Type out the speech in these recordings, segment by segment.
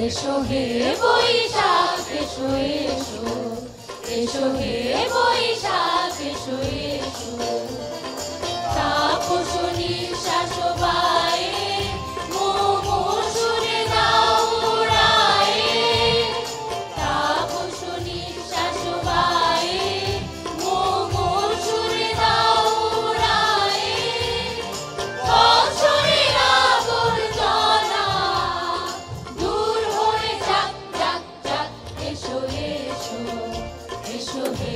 এসো হে বৈশাখ এসো এসো, এসো হে বৈশাখ এসো এসো। তাপস নিঃশ্বাস বায়ে মুমূর্ষুর দাও উড়ায়ে, তাপস নিঃশ্বাস বায়ে মুমূর্ষুর দাও উড়ায়ে। বৎসরের আবর্জনা দূর হয়ে যাক যাক যাক, এসো এসো, এসো হে।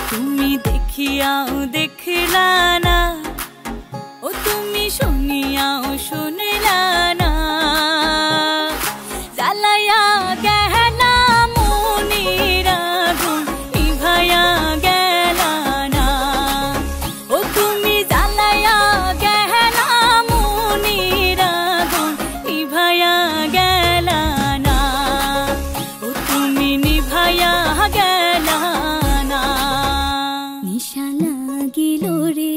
তুমি দেখিয়াও দেখলা না, ও তুমি শুনিয়াও শুনলা না, জ্বালায়া গেলা মনের আগুন নিভায়া গেলা না। ও তুমি জ্বালায়া গেলা মনের আগুন নিভায়া গেলা না, ও তুমি নিভায়া গেলা না। নিশা লাগিল রে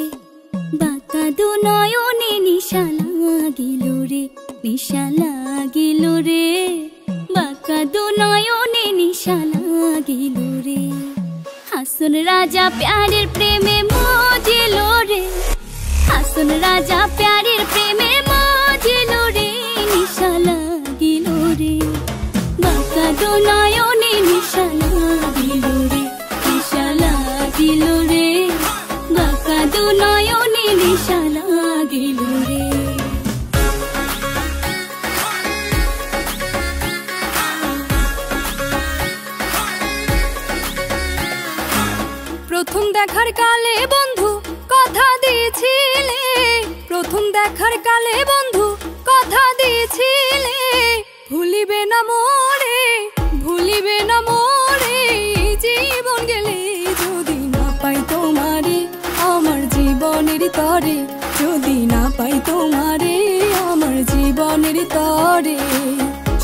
বাঁকা দু নয়নে, নিশা লাগিল রে, নিশা লাগিল রে বাঁকা দু নয়নে, নিশা লাগিল রে। হাসন রাজা প্যারের প্রেমে মজিল রে, হাসন রাজা প্যারের প্রেমে মজিল রে, নিশা লাগিল রে বাঁকা দু নয়নে, নিশা লাগিল রে, নিশা লাগিল রে বাঁকা দু নয়নে, নিশা লাগিল রে। প্রথম দেখার কালে বন্ধু কথা দিয়েছিলে, প্রথম দেখার কালে বন্ধু কথা দিয়েছিলে, ভুলিবে না মোরে, ভুলিবে না মোরে, জীবন গেলে যদি না পাই তোমারে আমার জীবনের তরে, যদি না পাই তোমারে আমার জীবনের তরে।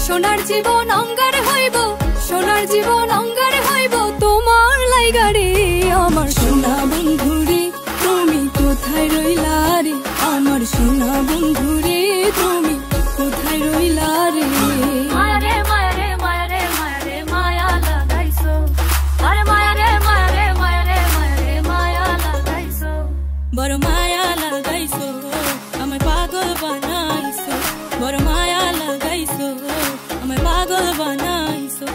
সোনার জীবন অঙ্গার হইব, সোনার জীবন অঙ্গার হইব তোমার লাইগারে, আমার সোনা বন্ধুরে তুমি কোথায় রইলা রে, আমার সোনা বন্ধুরে তুমি কোথায় রইলা রে। মায়ারে মায়ারে মায়ারে মায়ারে মায়া লাগাইছো, আরে মায়ারে মায়ারে মায়ারে মায়ারে মায়া লাগাইছো, বড় মায়া লাগাইছো আমায় পাগল বানাইছো, বড় মায়া লাগাইছো আমায় পাগল বানাইছো।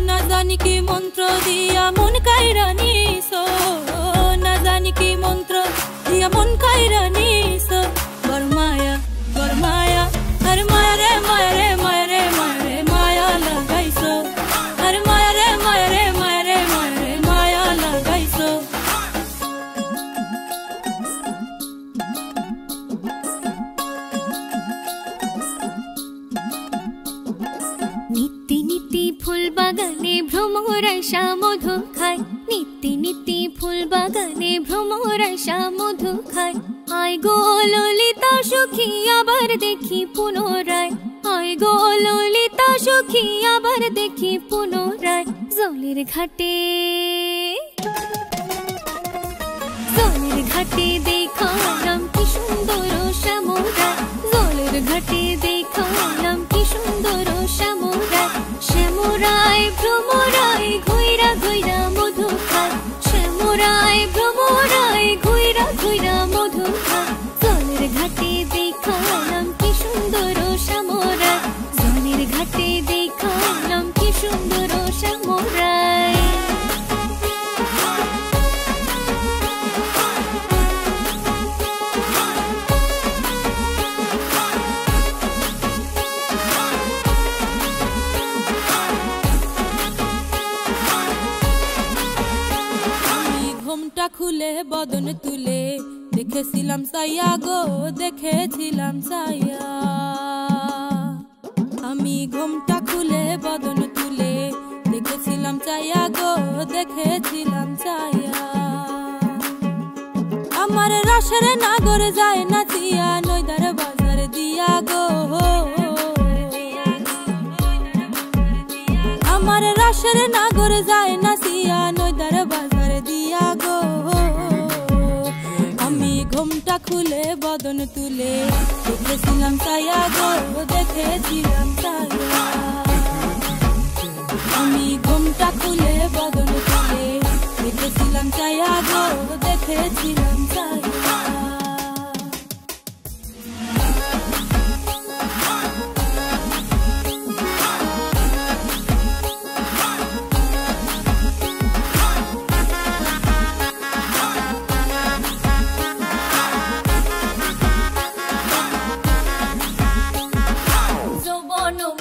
না জানি কি মন্ত্র দিয়া মন কাইরা নিছো, না জানি কি মন্ত্র দিয়া মন কাইরা নিছো, বড় মায়া বড় মায়া, আরে মায়ারে মায়ারে মায়ারে মায়ারে মায়া লাগাইছো, আরে মায়ারে মায়ারে মায়ারে মায়ারে মায়া লাগাইছো। নিত্যি নিত্যি ফুল বাগানে ভ্রমর আশা মধু খায়, নিত্যি নিত্যি ফুল বাগানে ভ্রমর আশা মধু খায়। আয় গো ললিতা সখী আবার দেখি পুনরায়, আয় গো ললিতা সখী আবার দেখি পুনরায়। জলের ঘাটে জলের ঘাটে দেখালাম কি সুন্দর শ্যামরায়, জলের ঘাটে দেখালাম কি সুন্দর শ্যামরায়। শ্যামরায় ভ্রমরায় ঘুইরা ঘুইরা মধু খায়, শ্যামরায় ভ্রমরায় ঘুইরা ঘুইরা মধু খায়। জলের ঘাটে দেখালাম কি সুন্দর শ্যামরায়, জলের ঘাটে দেখালাম কি সুন্দর শ্যামরায়। ঘোমটা খুলে বদন তুলে দেখেছিলাম সাইয়া গো, দেখেছিলাম সাইয়া। আমি ঘুমটা খুলে বদন তুলে দেখেছিলাম চাইয়া গো, দেখেছিলাম চাইয়া। আমার রসের নাগর যায় নাচিয়া নইদার বাজার দিয়া গো, আমার রসের নাগর যায় নাচিয়া নইদার বাজার দিয়া গো। আমি ঘুমটা খুলে বদন তুলে দেখেছিলাম চাইয়া গো, দেখেছিলাম চাইয়া। আমি ঘুমটা খুলে বদন তুলে দেখেছিলাম চাইয়া গো, দেখেছিলাম চাইয়া।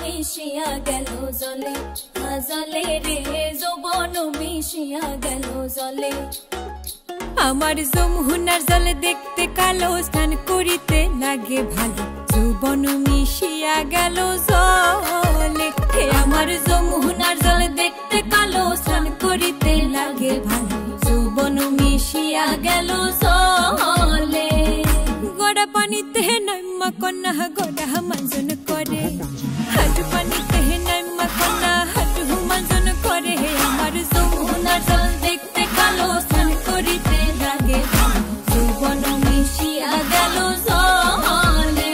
মিশিয়া গেল জলে জলে রে, যৌবন মিশিয়া গেল জলে। আমার যমুনার জলে দেখতে কালো, স্নান করিতে লাগে ভালো, যৌবন মিশিয়া গেল জলে। আমার যমুনার জলে দেখতে কালো, স্নান করিতে লাগে ভালো, যৌবন মিশিয়া গেল জলে। গোড়া পানিতে নাইমা কন্যা গোড়া মাঞ্জন করে, হাটু পানিতে নাইমা কন্যা হাটু মাঞ্জন করে। আমার যমুনার জল দেখতে কালো, স্নান করিতে লাগে ভালো, যৌবন মিশিয়া গেল জলে।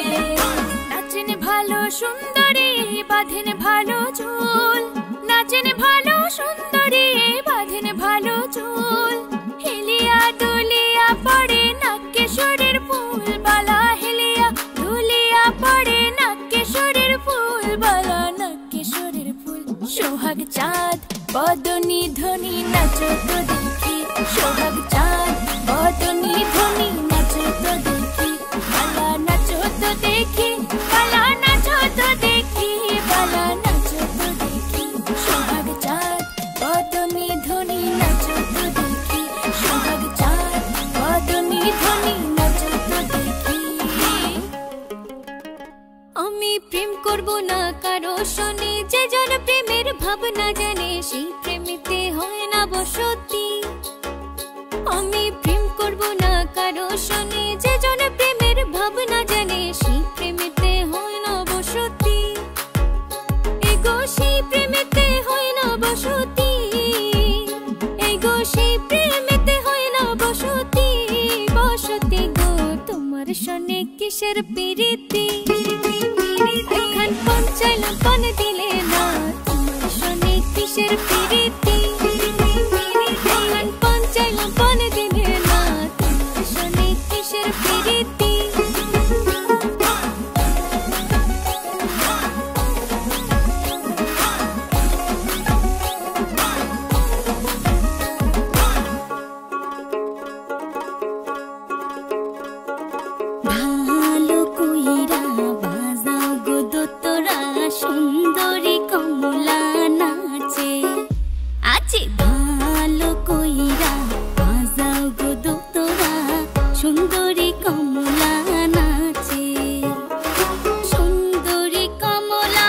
নাচেন ভালো সুন্দরী বাঁধেন ভালো চুল, নাচেন ভালো সুন্দরী বাঁধেন ভালো চুল। হেলিয়া দুলিয়া পড়ে নাকেশ্বরের ফুল বালা, হেলিয়া দুলিয়া পড়ে নাকেশ্বরের ফুল বালা, নাকেশ্বরের ফুল। সোহাগ চাঁদ বদনী ধ্বনি নাচো তো দেখি, সোহাগ চাঁদ বদনী ধ্বনি নাচো তো দেখি, বালা নাচো তো দেখি, বালা নাচো তো দেখি, বালা নাচো তো দেখি। সোহাগ চাঁদ বদনী ধ্বনি নাচো তো দেখি, সোহাগ চাঁদ বদনী ধ্বনি নাচো তো দেখি। আমি প্রেম করব না কারো শোনে, যে জন প্রেমের ভাবনা জানে সেই প্রেমেতে হয় না বসতি। আমি প্রেম করব না কারো শোনে, যে জন প্রেমের ভাবনা জানে সেই প্রেমেতে হয় না বসতি। এগো সেই প্রেমেতে হয় না বসতি, এগো সেই প্রেমেতে হয় না বসতি। বসতি গো তোমার শোনে কিসের প্রীতি, এখন পঞ্চাইলাম পন দিলে না, তোমার শোনে কিসের প্রীতি। এখন পঞ্চাইলাম পন দিলে না, তোমার শোনে কিসের প্রীতি। ভালো কইরা বাজাও গো দোতরা, সুন্দরী কমলা নাচে আছে। ভালো কইরা বাজাও গো দোতরা, সুন্দরী কমলা নাচে। সুন্দরী কমলা,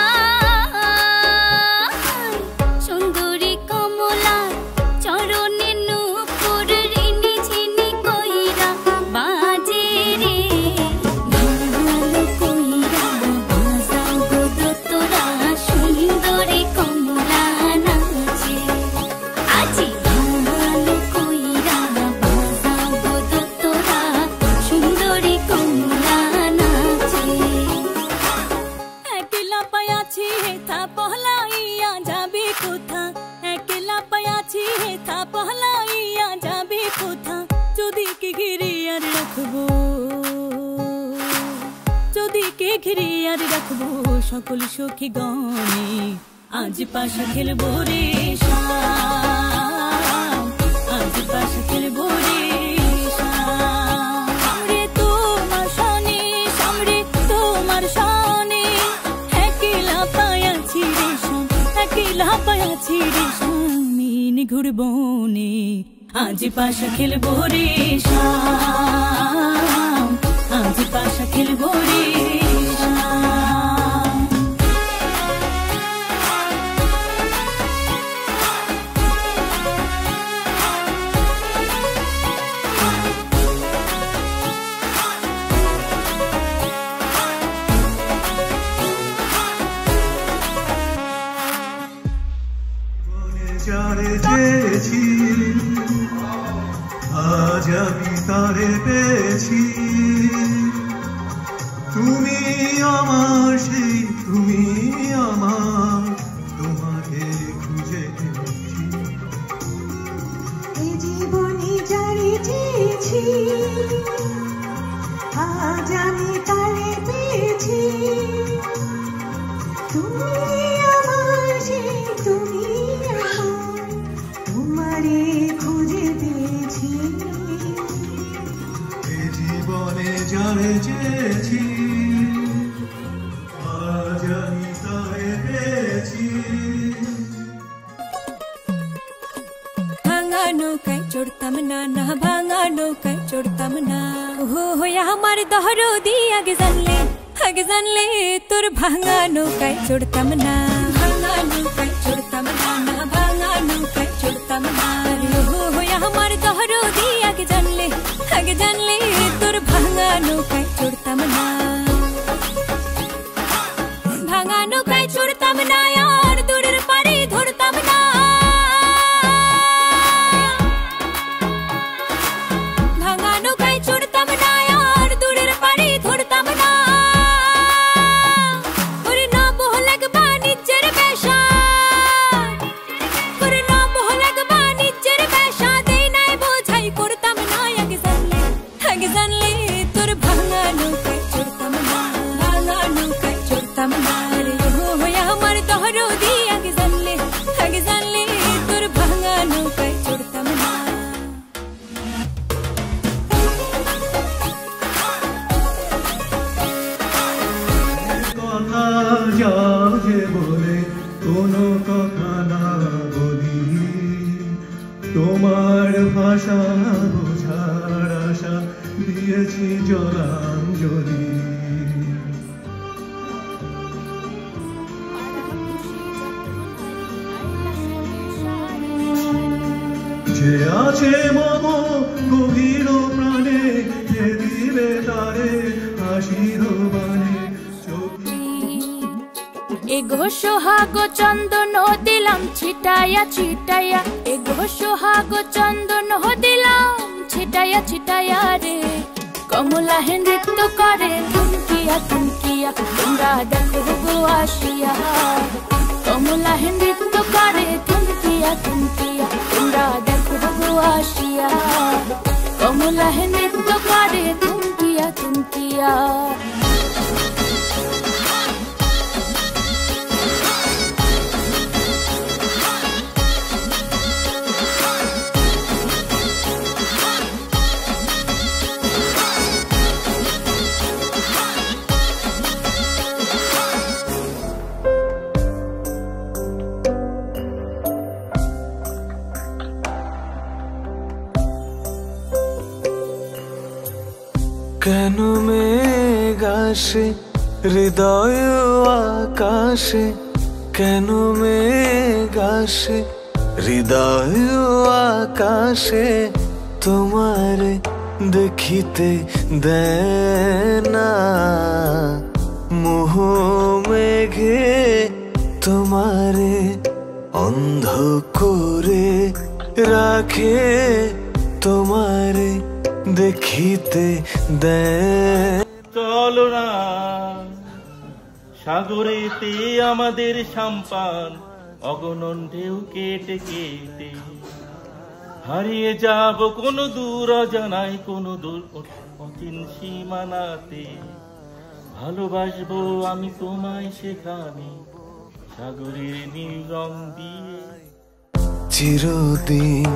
সুন্দরী কমলা চরণে নূপুর রিনি ঝিনি কইরা বাজে রে। ভালো কইরা বাজাও গো দোতরা, সুন্দরী কমলা নাচে আজি। ভালো কইরা বাজাও গো দোতরা, সুন্দরী কমলা নাচে। একলা পায়াছি হেথা পহলাইয়া যাবে কোথা, একলা পায়াছি হেথা পহলাইয়া যাবে কোথা। যদি কে ঘিরে আর রাখবো, যদি কে ঘিরে আর রাখবো সকল সখী গণে, আজ পাশা খেলবো রে শাম, আজ পাশা খেলবো রে শাম। সামরে তোমার শনে, সামরে তোমার শনে, একলা পায়াছি রে শাম, একলা পায়াছি রে শাম। মিন ঘুরবনে আজ পাশা খেলবো রে শাম, আজ পাশা খেলবো রে শাম। তারে পেয়েছি, তুমি আমার সেই তুমি আমার, তোমাকে খুঁজে পেয়েছি। এই জীবনে যারে চেয়েছি, আজ আমি তারে পেয়েছি, তুমি আমার সেই তুমি আমার, তোমারে খুঁজে পেয়েছি। এই জীবনে যারে চেয়েছি, আজ আমি তারে পেয়েছি। ভাঙা নৌকায় চড়তাম না, না ভাঙা নৌকায় চড়তাম না। হো হইয়া আমার দহরদি আগে জানলে তোর ভাঙা নৌকায় চড়তাম না। ভাঙা নৌকায় চড়তাম না, না ভাঙা নৌকায় চড়তাম না। হো হইয়া আমার দহরদি আগে জানলে তোর ভাঙা নৌকায় চড়তাম না। ভাঙা নৌকায় চড়তাম না, আর দূরের পাড়ি ধরতাম না। ভাঙা নৌকায় চড়তাম না, আর দূরের পাড়ি ধরতাম না। ওরে না বহলাগ বাণিজ্যের বেশা, ওরে না বহলাগ বাণিজ্যের বেশা, দেই নাই বোঝাই করতাম না। আগে জানলে তোর ভাঙা নৌকায় চড়তাম না। ভাঙা নৌকায় চড়তাম না রে, হো হইয়া আমার দহরদি আগে জানলে তোর ভাঙা নৌকায় চড়তাম না। কথা যাও যে বলে কোনো কথা না বলি, তোমার ভাষা বোঝার আশা দিয়েছি জলাঞ্জলি। যে আছে মম গভীর প্রাণে, যে দিবে তারে হাসির বাণী। এগো সোহাগ চন্দন দিলাম ছিটাইয়া ছিটাইয়া, এগো সোহাগ চন্দন দিলাম ছিটাইয়া ছিটাইয়া রে। কমলা হে নৃত্য করে থুমকিয়া থুমকিয়া, তোমরা দেখো গো আসিয়া। কমলা হে নৃত্য করে থুমকিয়া থুমকিয়া, তোমরা দেখো গো আসিয়া। কমলা হে নৃত্য করে থুমকিয়া থুমকিয়া। কেন মেঘ আসে হৃদয় আকাশে, কেন মেঘ আসে হৃদয় আকাশে, তোমারে দেখিতে দেয় না। মোহ মেঘে তোমারে অন্ধ করে রাখে, তোমারে দেখিতে দেয়। চলো না সাগরেতে আমাদের সাম্পান, অগণন ঢেউ কেটে কেটে হারিয়ে যাব কোন দূর অজানায়, কোন দূর অচিন সীমানাতে। ভালোবাসবো আমি তোমায় সেখানে সাগরের নীল রং দিয়ে। চিরদিন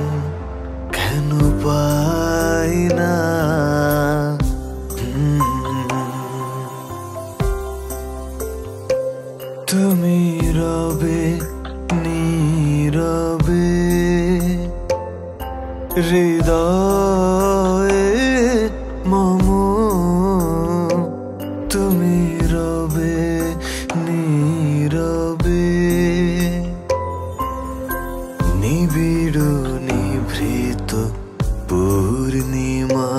কেন পাই না তুমি রবে নীরবে, হৃদয়ে মম তুমি রবে নীরবে। নিবিড় নিভৃত পূর্ণিমা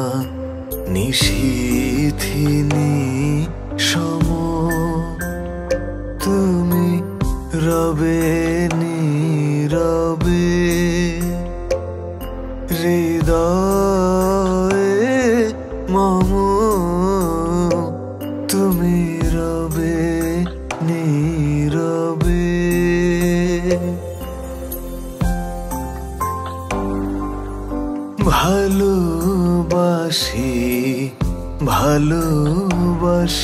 নিশীথিনী সম, তুমি রবে নীরবে, হৃদয়ে ভালোবাসি ভালোবাসি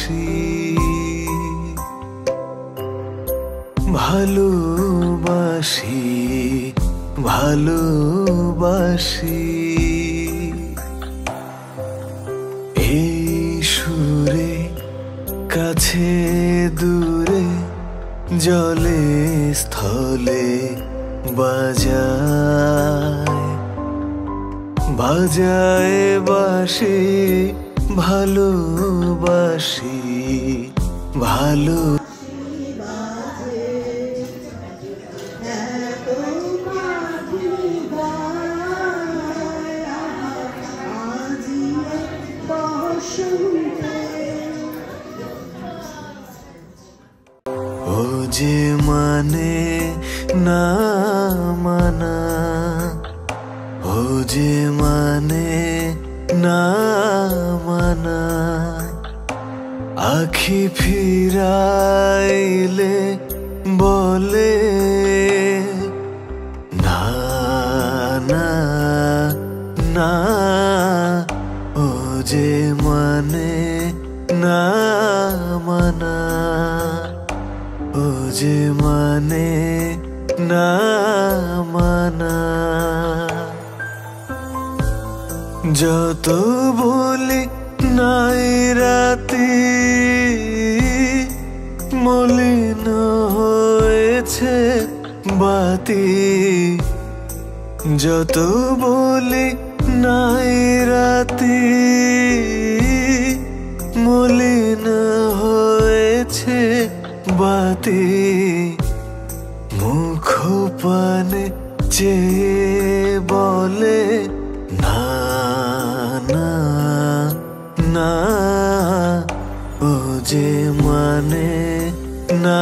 ভালোবাসি ভালোবাসি এই সুরে কাছে দূরে জলে স্থলে বাজায় বাজায় বাঁশি ভালোবাসি ভালো ও যে মানে না মানা ও যে মানে না মানা আখি ফিরাইলে বলে না না না ও যে মানে না মানা ও যে মানে না মানা যত বলি নাই রাতি মলিন হয়েছে বাতি যত বলি নাই রাতি মলিন হয়েছে বাতি মুখ পানে চেয়ে বলে না না না ও যে মানে না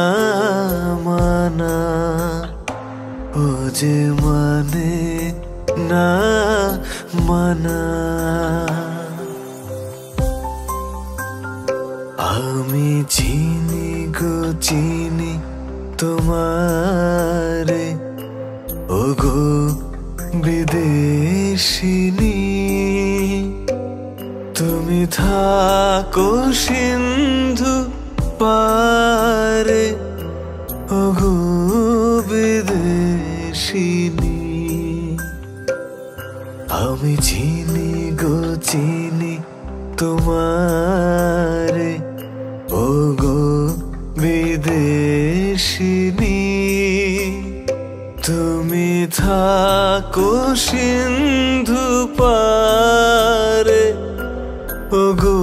মানা ও যে মানে না মানা আমি চিনি গো চিনি তোমারে ও গো বিদেশিনী তুমি থাকো সিন্ধু পারে ও গো বিদেশিনী আমি চিনি গো চিনি তোমারে ও গো বিদেশিনী তুমি থাকো সিন্ধু পারে ও গো